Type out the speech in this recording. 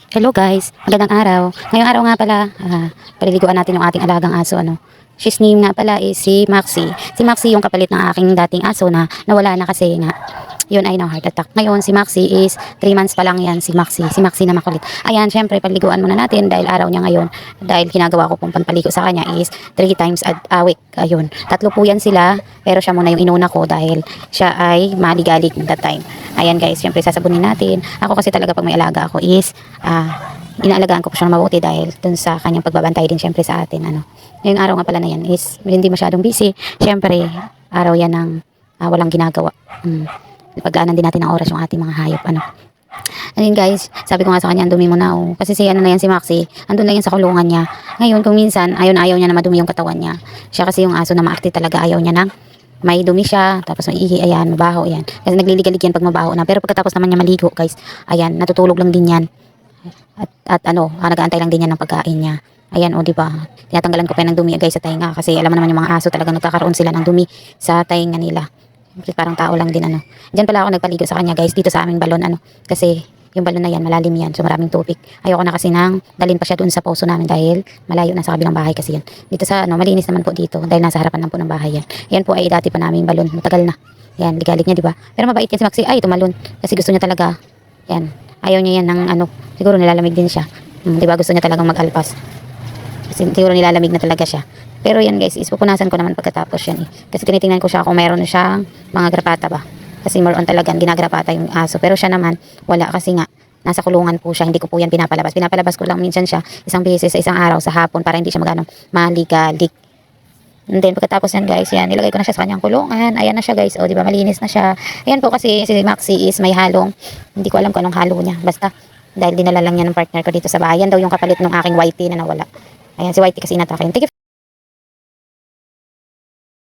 Hello guys, magandang araw. Ngayong araw nga pala, paliliguan natin yung ating alagang aso. She's name nga pala is si Maxi. Si Maxi yung kapalit ng aking dating aso na nawala na kasi nga yun ay na heart attack. Ngayon si Maxi is 3 months pa lang yan si Maxi. Si Maxi na makulit. Ayan, syempre paliguan muna natin dahil araw niya ngayon. Dahil ginagawa ko pong pampaligo sa kanya is 3 times a week. Ayun, 3 po yan sila pero siya muna yung inuna ko dahil siya ay maligalig that time. Ayan guys, syempre sasabunin natin. Ako kasi talaga pag may alaga ako is inaalagaan ko po siya mabuti dahil dun sa kanyang pagbabantay din syempre sa atin. Ngayong araw nga pala na yan is hindi masyadong busy. Syempre, araw yan ng walang ginagawa. Paglaanan din natin ng oras yung ating mga hayop. Ayun guys, sabi ko nga sa kanya, ang dumi mo na oh. Kasi si si Maxi, andun na yan sa kulungan niya. Ngayon kung minsan, ayaw niya na madumi yung katawan niya. Siya kasi yung aso na maarte talaga, ayaw niya ng may dumi siya, tapos may ihi, ayan, mabaho yan. Kasi nagliligalig yan pag mabaho na. Pero pagkatapos naman niya maligo guys, ayan, natutulog lang din yan. Nag-aantay lang din yan ng pagkain niya. Ayan, o diba, tinatanggalan ko pa ng dumi guys sa tainga. Kasi alam mo naman yung mga aso talagang nagkakaroon sila ng dumi sa tainga nila. Parang tao lang din Diyan pala ako nagpaligo sa kanya guys, dito sa aming balon kasi yung balon na yan, malalim yan, so maraming tubig. Ayoko na kasi nang dalhin pa siya doon sa poso namin dahil malayo na sa kabilang bahay kasi yan. Dito sa malinis naman po dito dahil nasa harapan lang po ng bahay yan. Yan po ay dati pa namin balon, matagal na. Yan, ligalig niya, di ba? Pero mabait yan si Maxi, ay tumalon kasi gusto niya talaga. Yan, ayaw niya yan ng siguro nilalamig din siya. Di ba gusto niya talagang mag-alpas. Siguro nilalamig na talaga siya. Pero yan guys, pupunasan ko naman pagkatapos yan Kasi tinitingnan ko siya kung mayroon siyang mga grapata ba. Kasi more on talagang ginagrapata yung aso. Pero siya naman, wala kasi nga, nasa kulungan po siya. Hindi ko po yan pinapalabas. Pinapalabas ko lang minsan siya isang beses sa isang araw sa hapon para hindi siya maganong maligalig. And then pagkatapos yan guys, yan, nilagay ko na siya sa kanyang kulungan. Ayan na siya guys, o diba malinis na siya. Ayan po kasi si Maxi is may halong, hindi ko alam kung anong halo niya. Basta, dahil dinala lang niya ng partner ko dito sa bahay. Yan daw yung kapalit ng aking whitey na nawala. Ayan, si whitey kasi inatake yun.